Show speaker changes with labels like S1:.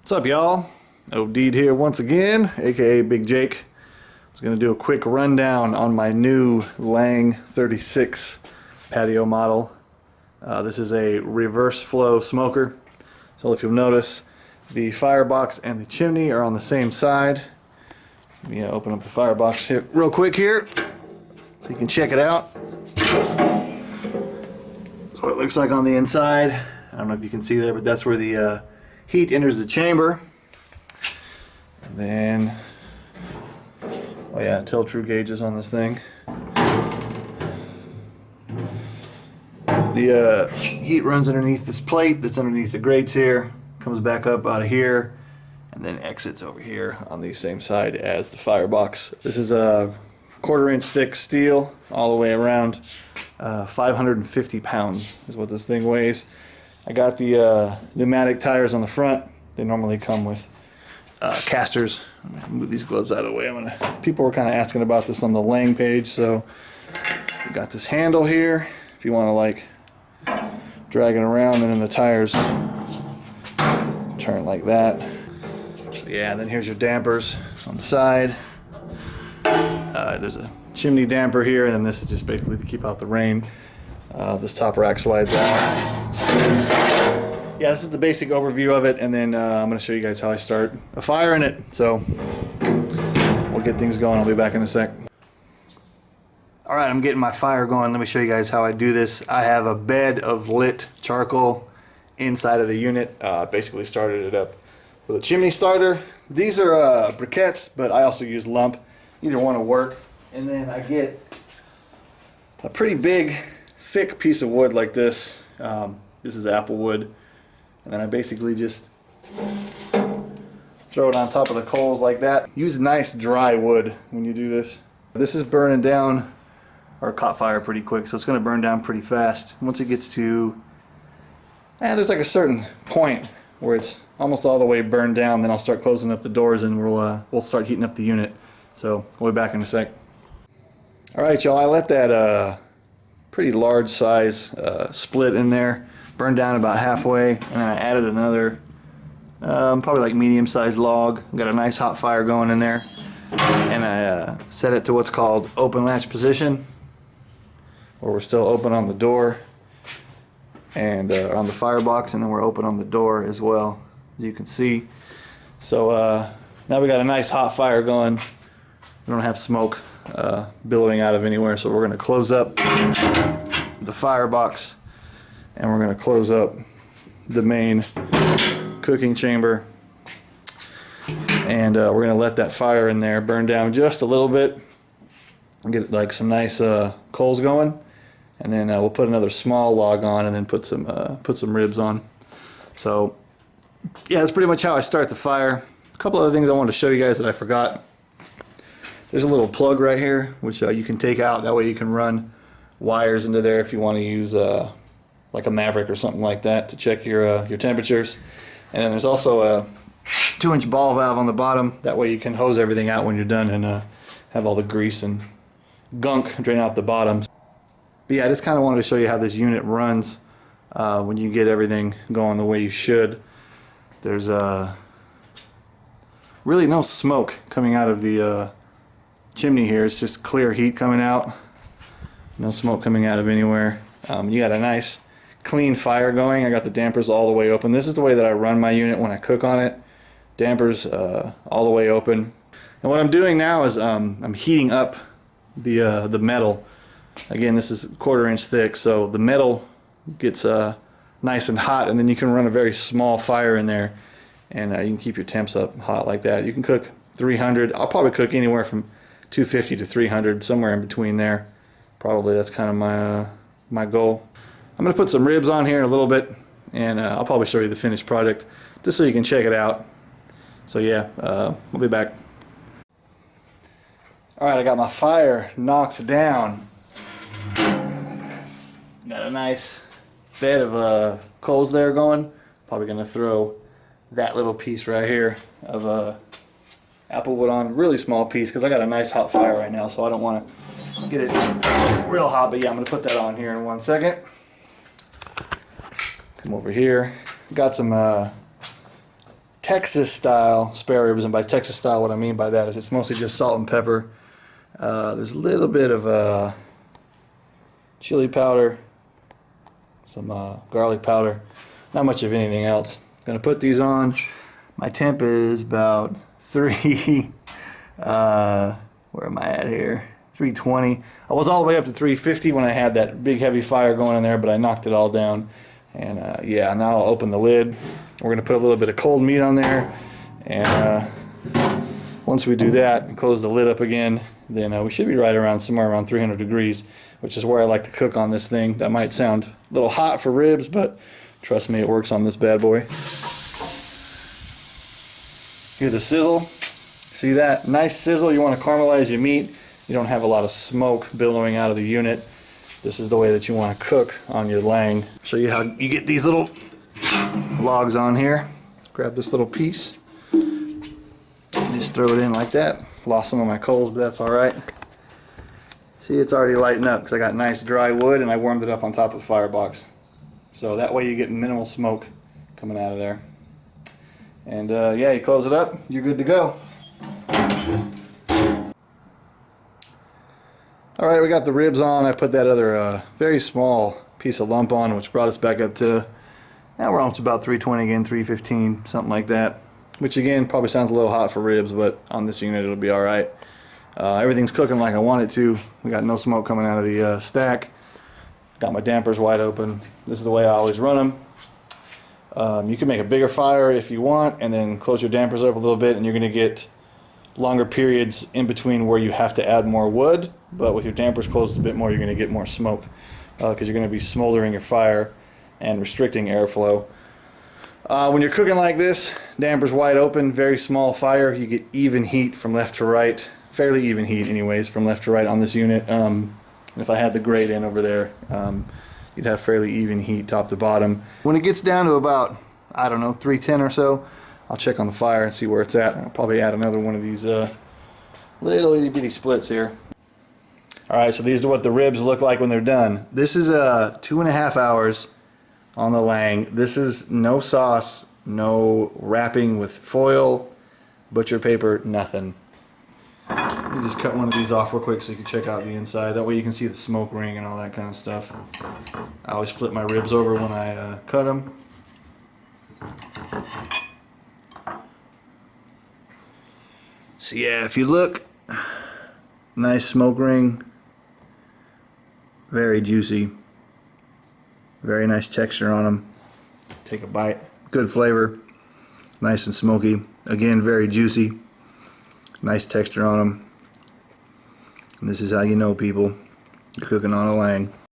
S1: What's up, y'all? OD'd here once again, aka Big Jake. I was going to do a quick rundown on my new Lange 36 patio model. This is a reverse flow smoker. So if you'll notice, the firebox and the chimney are on the same side. Let me open up the firebox here real quick here so you can check it out. That's what it looks like on the inside. I don't know if you can see there, but that's where the heat enters the chamber. And then, oh yeah, tilt-true gauges on this thing. The heat runs underneath this plate that's underneath the grates here, comes back up out of here, and then exits over here on the same side as the firebox. This is a 1/4-inch thick steel all the way around. 550 pounds is what this thing weighs. I got the pneumatic tires on the front. They normally come with casters. I'm gonna move these gloves out of the way. People were kind of asking about this on the Lange page, so we got this handle here if you want to like drag it around, and then the tires turn like that. So yeah, and then here's your dampers on the side. There's a chimney damper here, and then this is just basically to keep out the rain. This top rack slides out. Yeah, this is the basic overview of it, and then I'm going to show you guys how I start a fire in it. So we'll get things going. I'll be back in a sec. Alright, I'm getting my fire going. Let me show you guys how I do this. I have a bed of lit charcoal inside of the unit. Basically started it up with a chimney starter. These are briquettes, but I also use lump. Either one will work. And then I get a pretty big, thick piece of wood like this. This is apple wood. And then I basically just throw it on top of the coals like that. Use nice dry wood when you do this. This is burning down, or caught fire pretty quick, so it's going to burn down pretty fast. Once it gets to, there's like a certain point where it's almost all the way burned down, then I'll start closing up the doors and we'll start heating up the unit. So we'll be back in a sec. Alright, y'all, I let that pretty large size split in there burn down about halfway, and then I added another probably like medium-sized log. Got a nice hot fire going in there, and I set it to what's called open latch position, where we're still open on the door and on the firebox, and then we're open on the door as well, as you can see. So now we got a nice hot fire going. We don't have smoke billowing out of anywhere, so we're going to close up the firebox, and we're going to close up the main cooking chamber, and we're going to let that fire in there burn down just a little bit and get like some nice coals going, and then we'll put another small log on, and then put some ribs on. So yeah, that's pretty much how I start the fire. A couple other things I wanted to show you guys that I forgot. There's a little plug right here which you can take out. That way you can run wires into there if you want to use like a Maverick or something like that to check your temperatures. And then there's also a 2-inch ball valve on the bottom. That way you can hose everything out when you're done and have all the grease and gunk drain out the bottom. But yeah, I just kind of wanted to show you how this unit runs when you get everything going the way you should. There's really no smoke coming out of the chimney here. It's just clear heat coming out. No smoke coming out of anywhere. You got a nice clean fire going. I got the dampers all the way open. This is the way that I run my unit when I cook on it. Dampers all the way open. And what I'm doing now is I'm heating up the metal. Again, this is 1/4-inch thick, so the metal gets nice and hot, and then you can run a very small fire in there, and you can keep your temps up hot like that. You can cook 300. I'll probably cook anywhere from 250 to 300, somewhere in between there. Probably that's kind of my goal. I'm going to put some ribs on here in a little bit, and I'll probably show you the finished product just so you can check it out. So yeah, we'll be back. Alright, I got my fire knocked down. Got a nice bed of coals there going. Probably going to throw that little piece right here of apple wood on, really small piece, because I got a nice hot fire right now, so I don't want to get it real hot. But yeah, I'm going to put that on here in 1 second. Come over here. Got some Texas style spare ribs, and by Texas style what I mean by that is it's mostly just salt and pepper. There's a little bit of chili powder, some garlic powder, not much of anything else. Gonna put these on. My temp is about 3 where am I at here? 320. I was all the way up to 350 when I had that big heavy fire going in there, but I knocked it all down. And yeah, now I'll open the lid. We're gonna put a little bit of cold meat on there, and once we do that and close the lid up again, then we should be right around somewhere around 300 degrees, which is where I like to cook on this thing. That might sound a little hot for ribs, but trust me, it works on this bad boy. Hear the sizzle. See that? Nice sizzle. You want to caramelize your meat. You don't have a lot of smoke billowing out of the unit. This is the way that you want to cook on your Lange. Show you how you get these little logs on here. Grab this little piece. Just throw it in like that. Lost some of my coals, but that's alright. See, it's already lighting up because I got nice dry wood and I warmed it up on top of the firebox. So that way you get minimal smoke coming out of there. And yeah, you close it up, you're good to go. Alright, we got the ribs on. I put that other very small piece of lump on, which brought us back up to, we're almost about 320 again, 315, something like that. Which again, probably sounds a little hot for ribs, but on this unit it'll be alright. Everything's cooking like I want it to. We got no smoke coming out of the stack. Got my dampers wide open. This is the way I always run them. You can make a bigger fire if you want, and then close your dampers up a little bit, and you're going to get longer periods in between where you have to add more wood. But with your dampers closed a bit more, you're going to get more smoke because you're going to be smoldering your fire and restricting airflow. When you're cooking like this, dampers wide open, very small fire, you get even heat from left to right. Fairly even heat anyways from left to right on this unit. If I had the grate in over there, you'd have fairly even heat top to bottom. When it gets down to about, I don't know, 310 or so, I'll check on the fire and see where it's at. I'll probably add another one of these little itty bitty splits here. Alright, so these are what the ribs look like when they're done. This is 2.5 hours on the Lange. This is no sauce, no wrapping with foil, butcher paper, nothing. Let me just cut one of these off real quick so you can check out the inside. That way you can see the smoke ring and all that kind of stuff. I always flip my ribs over when I cut them. So yeah, if you look, nice smoke ring, very juicy, very nice texture on them. Take a bite, good flavor, nice and smoky. Again, very juicy. Nice texture on them. And this is how you know, people, you're cooking on a Lange.